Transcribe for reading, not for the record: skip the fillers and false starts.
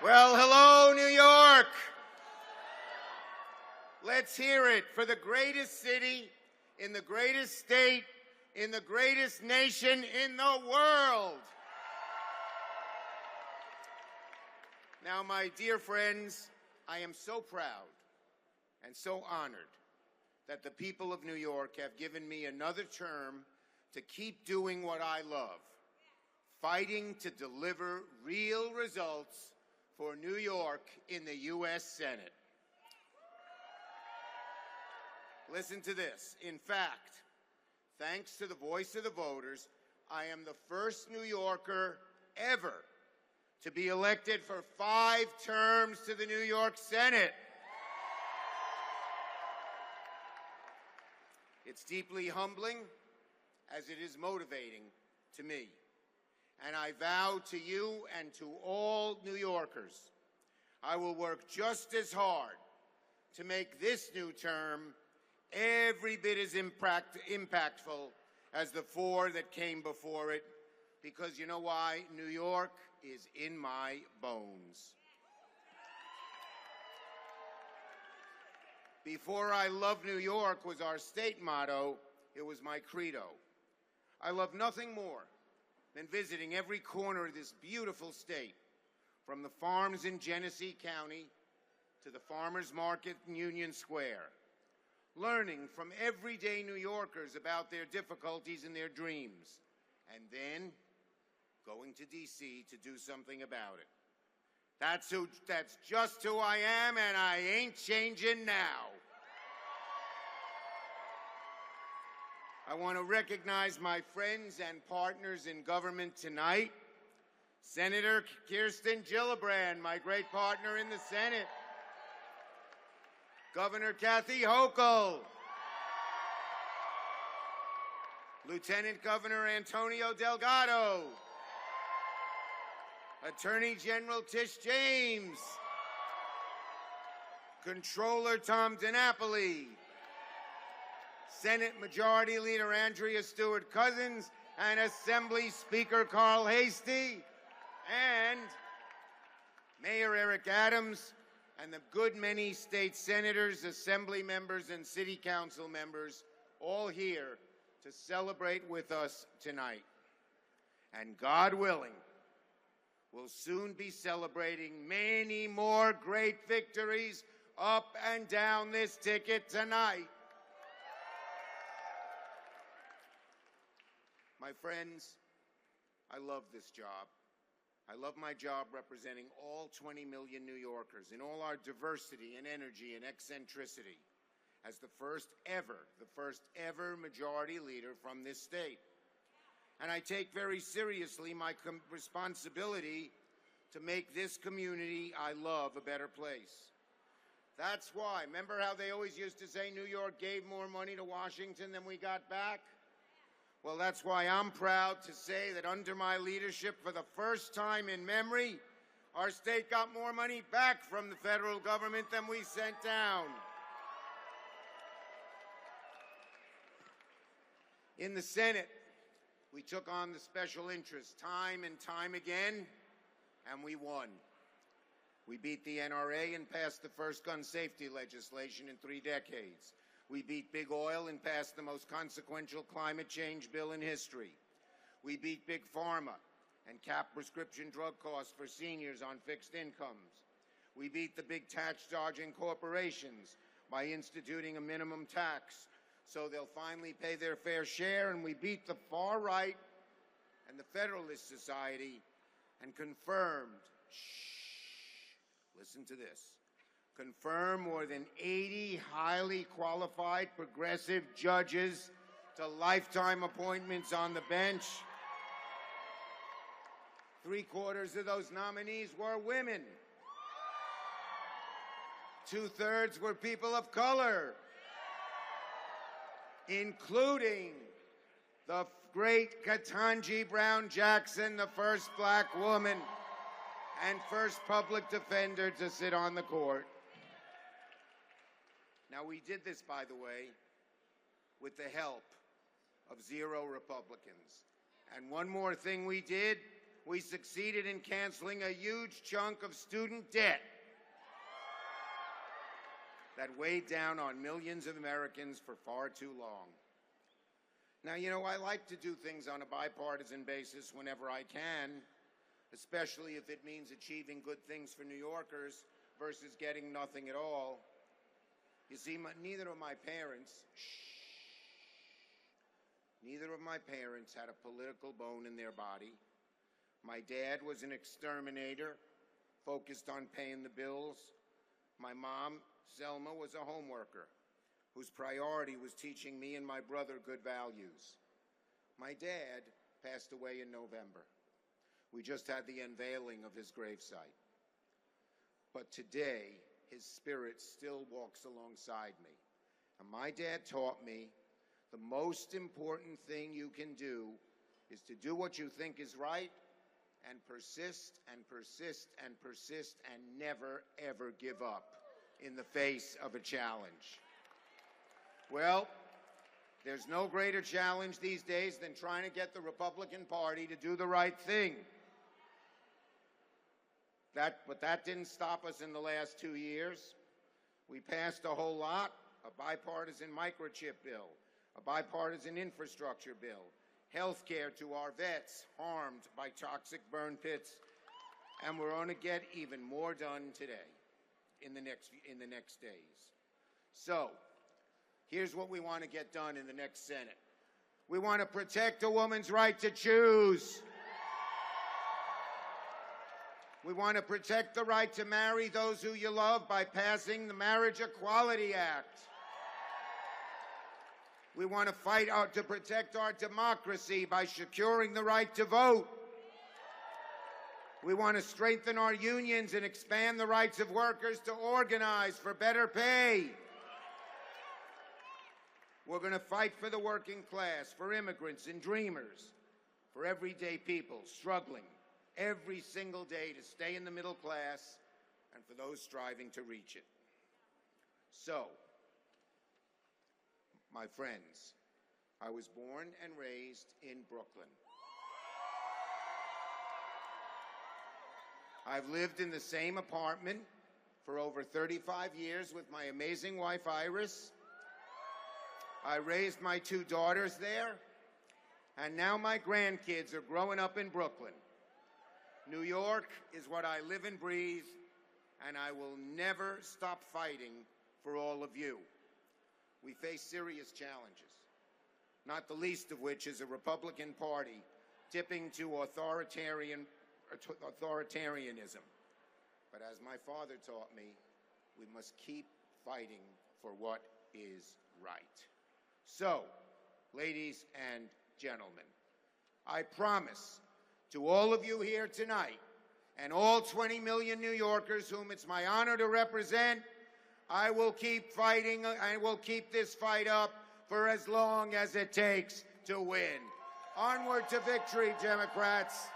Well, hello, New York. Let's hear it for the greatest city in the greatest state in the greatest nation in the world. Now, my dear friends, I am so proud and so honored that the people of New York have given me another term to keep doing what I love, fighting to deliver real results for New York in the U.S. Senate. Listen to this. In fact, thanks to the voice of the voters, I am the first New Yorker ever to be elected for 5 terms to the New York Senate. It's deeply humbling, as it is motivating to me. And I vow to you and to all New Yorkers, I will work just as hard to make this new term every bit as impactful as the 4 that came before it, because you know why? New York is in my bones. Before I Love New York was our state motto, it was my credo. I love nothing more than visiting every corner of this beautiful state, from the farms in Genesee County to the farmers market in Union Square, learning from everyday New Yorkers about their difficulties and their dreams, and then going to D.C. to do something about it. That's just who I am, and I ain't changing now. I want to recognize my friends and partners in government tonight. Senator Kirsten Gillibrand, my great partner in the Senate. Governor Kathy Hochul. Lieutenant Governor Antonio Delgado. Attorney General Tish James. Controller Tom DiNapoli. Senate Majority Leader Andrea Stewart-Cousins, and Assembly Speaker Carl Hastie, and Mayor Eric Adams, and the good many state senators, assembly members, and city council members, all here to celebrate with us tonight. And God willing, we'll soon be celebrating many more great victories up and down this ticket tonight. My friends, I love this job. I love my job representing all 20 million New Yorkers in all our diversity and energy and eccentricity as the first ever majority leader from this state. And I take very seriously my responsibility to make this community I love a better place. That's why, remember how they always used to say New York gave more money to Washington than we got back? Well, that's why I'm proud to say that under my leadership, for the first time in memory, our state got more money back from the federal government than we sent down. In the Senate, we took on the special interest time and time again, and we won. We beat the NRA and passed the first gun safety legislation in 3 decades. We beat big oil and passed the most consequential climate change bill in history. We beat big pharma and capped prescription drug costs for seniors on fixed incomes. We beat the big tax-dodging corporations by instituting a minimum tax so they'll finally pay their fair share, and we beat the far right and the Federalist Society and confirmed, listen to this, confirm more than 80 highly qualified progressive judges to lifetime appointments on the bench. 3/4 of those nominees were women. 2/3 were people of color, including the great Ketanji Brown Jackson, the first black woman and first public defender to sit on the court. Now, we did this, by the way, with the help of 0 Republicans. And one more thing we did, we succeeded in canceling a huge chunk of student debt that weighed down on millions of Americans for far too long. Now, you know, I like to do things on a bipartisan basis whenever I can, especially if it means achieving good things for New Yorkers versus getting nothing at all. You see, neither of my parents had a political bone in their body. My dad was an exterminator, focused on paying the bills. My mom, Selma, was a home worker, whose priority was teaching me and my brother good values. My dad passed away in November. We just had the unveiling of his gravesite. But today, his spirit still walks alongside me. And my dad taught me the most important thing you can do is to do what you think is right and persist and persist and persist and never, ever give up in the face of a challenge. Well, there's no greater challenge these days than trying to get the Republican Party to do the right thing. But that didn't stop us in the last 2 years. We passed a whole lot: a bipartisan microchip bill, a bipartisan infrastructure bill, health care to our vets harmed by toxic burn pits, and we're going to get even more done today in the next days. So, here's what we want to get done in the next Senate. We want to protect a woman's right to choose. We want to protect the right to marry those who you love by passing the Marriage Equality Act. We want to fight to protect our democracy by securing the right to vote. We want to strengthen our unions and expand the rights of workers to organize for better pay. We're going to fight for the working class, for immigrants and dreamers, for everyday people struggling every single day to stay in the middle class, and for those striving to reach it. So, my friends, I was born and raised in Brooklyn. I've lived in the same apartment for over 35 years with my amazing wife, Iris. I raised my 2 daughters there, and now my grandkids are growing up in Brooklyn. New York is what I live and breathe, and I will never stop fighting for all of you. We face serious challenges, not the least of which is a Republican Party tipping to authoritarianism. But as my father taught me, we must keep fighting for what is right. So, ladies and gentlemen, I promise to all of you here tonight and all 20 million New Yorkers whom it's my honor to represent, I will keep fighting. I will keep this fight up for as long as it takes to win. Onward to victory, Democrats.